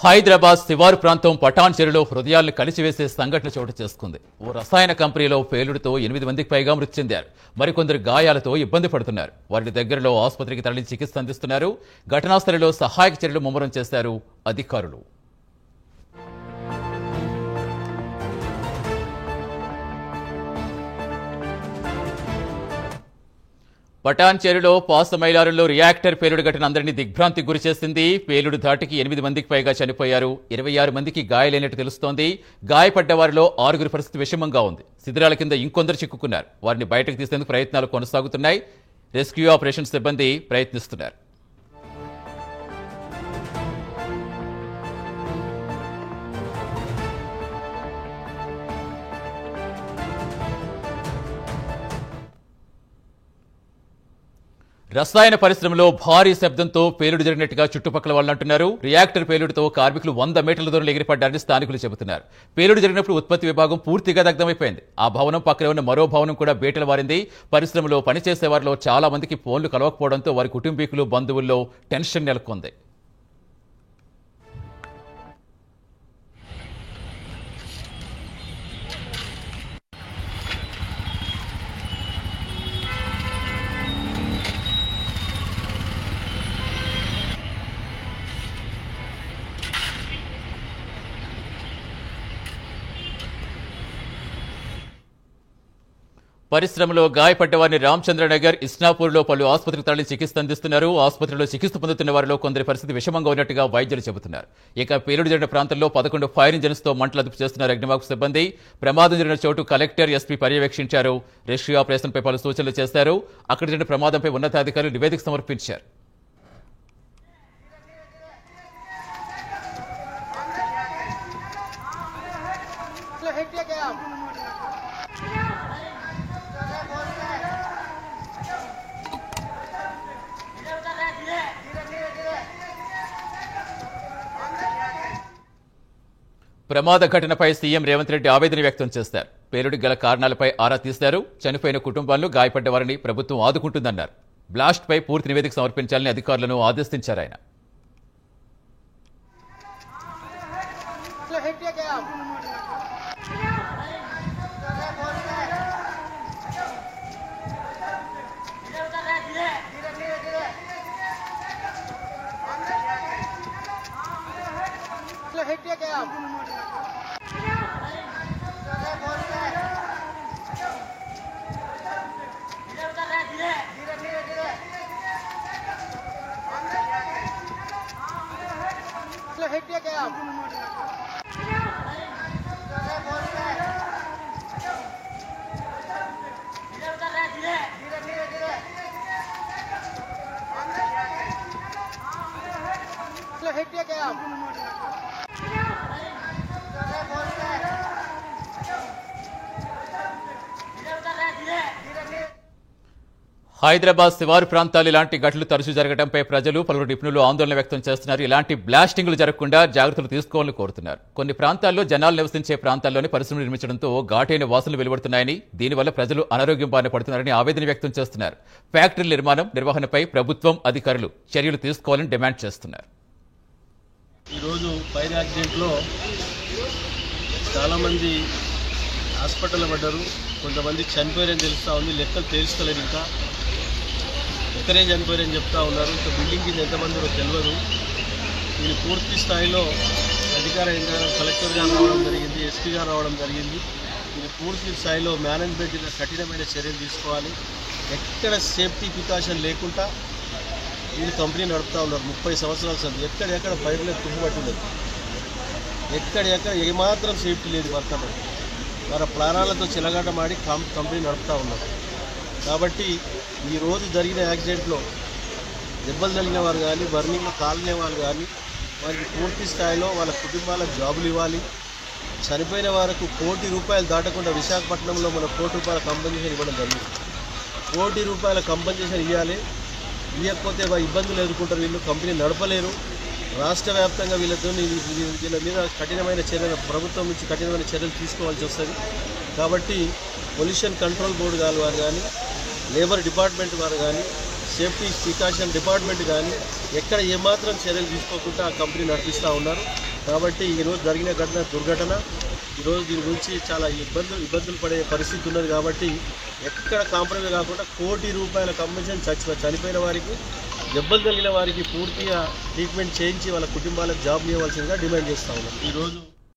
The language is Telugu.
హైదరాబాద్ శివారు ప్రాంతం పటాన్ చెరులో హృదయాలను కలిసివేసే సంఘటన చోటు చేసుకుంది. ఓ రసాయన కంపెనీలో పేలుడుతో 8 మందికి పైగా మృతి చెందారు. మరికొందరు గాయాలతో ఇబ్బంది పడుతున్నారు. వారిని దగ్గరలో ఆసుపత్రికి తరలించి చికిత్స అందిస్తున్నారు. ఘటనా స్థలిలో సహాయక చర్యలు ముమ్మరం చేశారు అధికారులు. పటాన్ చెరులో పాసమైలారులో రియాక్టర్ పేలుడు ఘటన అందరినీ దిగ్భ్రాంతికి గురిచేసింది. పేలుడు ధాటికి 8 మందికి పైగా చనిపోయారు. 26 మందికి గాయాలైనట్టు తెలుస్తోంది. గాయపడ్డ వారిలో 6 పరిస్థితి విషమంగా ఉంది. శిథిరాల కింద ఇంకొందరు చిక్కుకున్నారు. వారిని బయటకు తీసేందుకు ప్రయత్నాలు కొనసాగుతున్నాయి. రెస్క్యూ ఆపరేషన్ సిబ్బంది ప్రయత్నిస్తున్నారు. రసాయన పరిశ్రమలో భారీ శబ్దంతో పేలుడు జరిగినట్టుగా చుట్టుపక్కల వాళ్ళు అంటున్నారు. రియాక్టర్ పేలుడుతో కార్మికులు 100 మీటర్ల దూరంలో ఎగిరిపడ్డారని స్థానికులు చెబుతున్నారు. పేలుడు జరిగినప్పుడు ఉత్పత్తి విభాగం పూర్తిగా దగ్ధమైపోయింది. ఆ భవనం పక్కనే ఉన్న మరో భవనం కూడా బేటలు వారింది. పరిశ్రమలో పనిచేసే వారిలో చాలా మందికి ఫోన్లు కలవకపోవడంతో వారి కుటుంబీకులు బంధువుల్లో టెన్షన్ నెలకొంది. పరిశ్రమలో గాయపడ్డ వారిని రామచంద్రనగర్, ఇస్నాపూర్లో పలు ఆసుపత్రికి తరలి చికిత్స అందిస్తున్నారు. ఆసుపత్రిలో చికిత్స పొందుతున్న వారిలో కొందరి పరిస్థితి విషమంగా ఉన్నట్టుగా వైద్యులు చెబుతున్నారు. ఇక పేలుడు జరిగిన ప్రాంతంలో 11 ఫైర్ ఇంజన్స్ తో మంటలు అదుపు చేస్తున్నారు అగ్నిమాపక సిబ్బంది. ప్రమాదం జరిగిన చోటు కలెక్టర్, ఎస్పీ పర్యవేక్షించారు. రెస్క్యూ ఆపరేషన్ పై పలు సూచనలు చేశారు. అక్కడ జరిగిన ప్రమాదంపై ఉన్నతాధికారులు నివేదిక సమర్పించారు. ప్రమాద ఘటనపై సీఎం రేవంత్ రెడ్డి ఆవేదన వ్యక్తం చేశారు. పేలుడికి గల కారణాలపై ఆరా తీశారు. చనిపోయిన కుటుంబాలను, గాయపడ్డ వారిని ప్రభుత్వం ఆదుకుంటుందన్నారు. బ్లాస్ట్ పై పూర్తి నివేదిక సమర్పించాలని అధికారులను ఆదేశించారు ఆయన. హైదరాబాద్ శివారు ప్రాంతాలు ఇలాంటి ఘటనలు తరచూ జరగడంపై ప్రజలు, పలువురు నిపుణులు ఆందోళన వ్యక్తం చేస్తున్నారు. ఇలాంటి బ్లాస్టింగ్లు జరగకుండా జాగ్రత్తలు తీసుకోవాలని కోరుతున్నారు. కొన్ని ప్రాంతాల్లో జనాలు నివసించే ప్రాంతాల్లోనే పరిశ్రమలు నిర్మించడంతో ఘాటైన వాసనలు వెలువడుతున్నాయని, దీనివల్ల ప్రజలు అనారోగ్యం బారిన పడుతున్నారని ఆవేదన వ్యక్తం చేస్తున్నారు. ఫ్యాక్టరీల నిర్మాణం, నిర్వహణపై ప్రభుత్వం, అధికారులు చర్యలు తీసుకోవాలని డిమాండ్ చేస్తున్నారు. ఈరోజు ఫైర్ యాక్సిడెంట్లో చాలామంది హాస్పిటల్లో పడ్డారు. కొంతమంది చనిపోయారని తెలుస్తూ ఉంది. లెక్కలు తేల్చుకోలేదు. ఇంకా ఎక్కడే చనిపోయారని చెప్తా ఉన్నారు. ఇంకా బిల్డింగ్ కింద ఎంతమంది తెలియదు. దీన్ని పూర్తి స్థాయిలో అధికార యంత్రాంగం, కలెక్టర్ గారు రావడం జరిగింది, ఎస్పీ గారు రావడం జరిగింది. దీన్ని పూర్తి స్థాయిలో మేనేజ్మెంట్ కఠినమైన చర్యలు తీసుకోవాలి. ఎక్కడ సేఫ్టీ ప్రికాషన్ లేకుండా వీళ్ళు కంపెనీ నడుపుతూ ఉన్నారు. 30 సంవత్సరాల సంది ఎక్కడెక్కడ పైర్లకు తుప్పుపట్టిండదు. ఎక్కడెక్కడ ఏమాత్రం సేఫ్టీ లేదు. వర్కర్లు వారి ప్రాణాలతో చిలగాటమాడి కంపెనీ నడుపుతూ ఉన్నారు. కాబట్టి ఈరోజు జరిగిన యాక్సిడెంట్లో దెబ్బలు తగిలిన వారు కానీ, బర్నింగ్లో కాలిన వాళ్ళు కానీ వారికి పూర్తి స్థాయిలో వాళ్ళ కుటుంబాలకు జాబులు ఇవ్వాలి. చనిపోయిన వారికి ₹1 కోటి దాటకుండా విశాఖపట్నంలో మన ₹1 కోటి కంపెన్సేషన్ ఇవ్వడం జరిగింది. ₹1 కోటి కంపెన్సేషన్ ఇవ్వాలి. ఇవ్వకపోతే ఇబ్బందులు ఎదుర్కొంటారు. వీళ్ళు కంపెనీ నడపలేరు. రాష్ట్ర వ్యాప్తంగా వీళ్ళ మీద కఠినమైన చర్యలు, ప్రభుత్వం నుంచి కఠినమైన చర్యలు తీసుకోవాల్సి వస్తుంది. కాబట్టి పొల్యూషన్ కంట్రోల్ బోర్డు వారు కానీ, లేబర్ డిపార్ట్మెంట్ వారు కానీ, సేఫ్టీ ప్రికాషన్ డిపార్ట్మెంట్ కానీ ఎక్కడ ఏమాత్రం చర్యలు తీసుకోకుండా ఆ కంపెనీ నడిపిస్తూ ఉన్నారు. కాబట్టి ఈరోజు జరిగిన దుర్ఘటన ఈరోజు దీని గురించి చాలా ఇబ్బందులు పడే పరిస్థితి ఉన్నది. కాబట్టి ఎక్కడ కాంప్రమైజ్ కాకుండా ₹1,00,00,000 కంపెన్సేషన్ చనిపోయిన వారికి, దెబ్బలు తగిలిన వారికి పూర్తిగా ట్రీట్మెంట్ చేయించి వాళ్ళ కుటుంబాలకు జాబ్ ఇవ్వాల్సిందిగా డిమాండ్ చేస్తూ ఉన్నాం. ఈరోజు